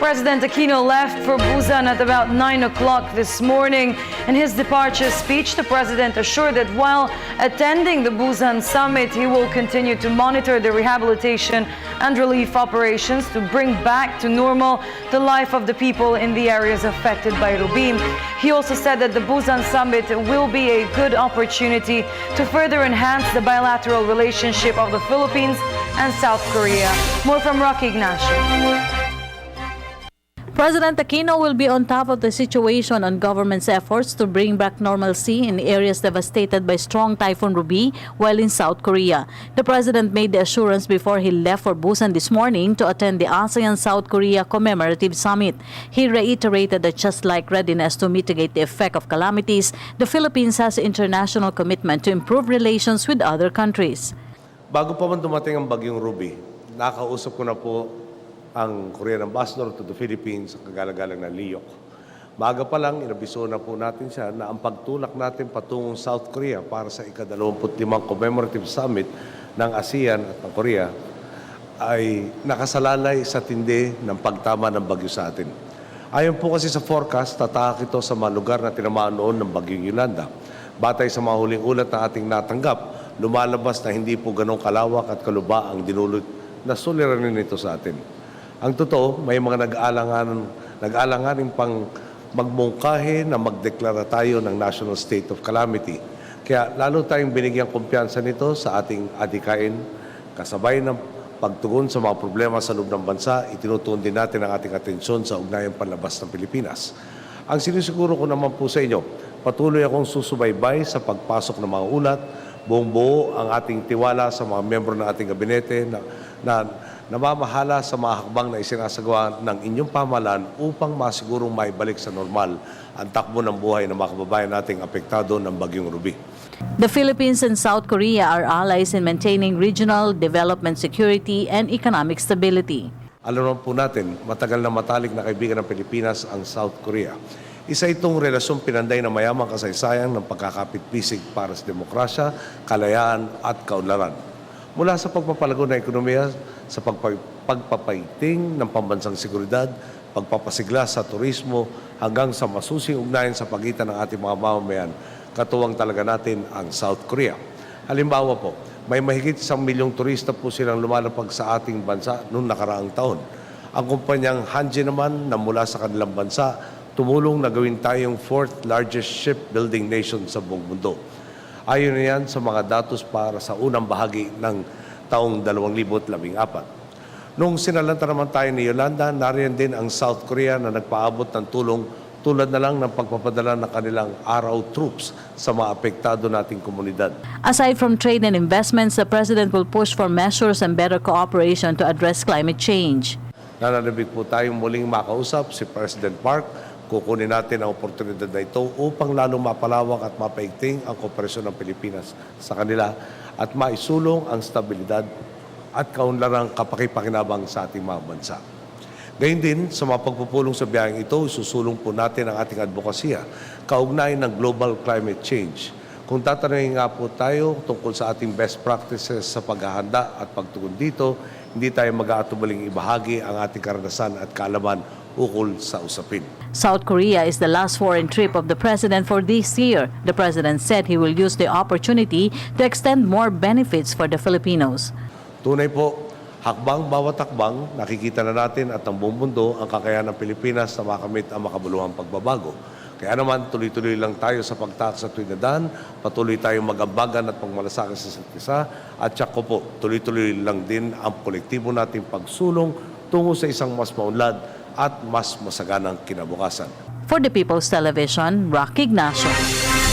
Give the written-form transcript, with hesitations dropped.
President Aquino left for Busan at about 9 o'clock this morning. In his departure speech, the president assured that while attending the Busan summit, he will continue to monitor the rehabilitation and relief operations to bring back to normal the life of the people in the areas affected by Ruby. He also said that the Busan summit will be a good opportunity to further enhance the bilateral relationship of the Philippines and South Korea. More from Rocky Ignacio. President Aquino will be on top of the situation on government's efforts to bring back normalcy in areas devastated by strong Typhoon Ruby while in South Korea. The president made the assurance before he left for Busan this morning to attend the ASEAN-South Korea commemorative summit. He reiterated that just like readiness to mitigate the effect of calamities, the Philippines has international commitment to improve relations with other countries. Bago pa man dumating ang Bagyong Ruby, nakausap ko na po ang Korean Ambassador to the Philippines, ang kagala-galang na Liyok. Maaga pa lang, inabiso na po natin siya na ang pagtulak natin patungong South Korea para sa ika-25 commemorative summit ng ASEAN at ng Korea ay nakasalalay sa tindi ng pagtama ng bagyo sa atin. Ayon po kasi sa forecast, tatahak ito sa mga lugar na tinamaan noon ng Bagyong Yolanda. Batay sa mga huling ulat na ating natanggap, lumalabas na hindi po ganong kalawak at kaluba ang dinulot na suliranin nito sa atin. Ang totoo, may mga nag-aalanganin pang magmungkahi na magdeklara tayo ng National State of Calamity. Kaya lalo tayong binigyang kumpiyansa nito sa ating adhikain, kasabay ng pagtugon sa mga problema sa loob ng bansa, itinutuon din natin ang ating atensyon sa ugnayang panlabas ng Pilipinas. Ang sinisiguro ko naman po sa inyo, patuloy akong susubaybay sa pagpasok ng mga ulat, buong buo ang ating tiwala sa mga miyembro ng ating gabinete na namamahala sa mga hakbang na isinasagawa ng inyong pamahalaan upang masigurong maibalik sa normal ang takbo ng buhay ng mga kababayan nating apektado ng Bagyong Ruby. The Philippines and South Korea are allies in maintaining regional development, security, and economic stability. Alam naman po natin, matagal na matalik na kaibigan ng Pilipinas ang South Korea. Isa itong relasyong pinanday na mayamang kasaysayan ng pagkakapit-bisig para sa demokrasya, kalayaan at kaunlaran. Mula sa pagpapalago ng ekonomiya, sa pagpapaiting ng pambansang seguridad, pagpapasigla sa turismo, hanggang sa masusing ugnayan sa pagitan ng ating mga mamamayan, katuwang talaga natin ang South Korea. Halimbawa po, may mahigit 1 milyong turista po silang lumalapag sa ating bansa noong nakaraang taon. Ang kumpanyang Hanjin naman na mula sa kanilang bansa, tumulong na gawin tayong 4th largest shipbuilding nation sa buong mundo. Ayon na yan sa mga datos para sa unang bahagi ng taong 2014. Noong sinalanta naman tayo ni Yolanda, nariyan din ang South Korea na nagpaabot ng tulong tulad na lang ng pagpapadala ng kanilang araw troops sa mga apektado nating komunidad. Aside from trade and investments, the President will push for measures and better cooperation to address climate change. Nananabik po tayong muling makausap si President Park. Kukunin natin ang oportunidad na ito upang lalong mapalawak at mapaigting ang kooperasyon ng Pilipinas sa kanila at maisulong ang stabilidad at kaunlarang kapakipakinabang sa ating mga bansa. Gayun din, sa mga pagpupulong sa biyaheng ito, isusulong po natin ang ating advokasya kaugnay ng global climate change. Kung tatanungin nga po tayo tungkol sa ating best practices sa paghahanda at pagtugon dito, hindi tayo mag-aatubaling ibahagi ang ating karanasan at kaalaman ukol sa usapin. South Korea is the last foreign trip of the President for this year. The President said he will use the opportunity to extend more benefits for the Filipinos. Tunay po, hakbang bawat hakbang, nakikita na natin at ang buong mundo ang kakayahan ng Pilipinas na makamit ang makabuluhang pagbabago. Kaya naman, tuloy-tuloy lang tayo sa pagtaak sa tuwid na daan, patuloy tayong mag-ambagan at pagmalasakit sa isa't isa, at tsaka po, tuloy-tuloy lang din ang kolektibo nating pagsulong tungo sa isang mas maunlad at mas masaganang kinabukasan. For the People's Television, Rocky Ignacio.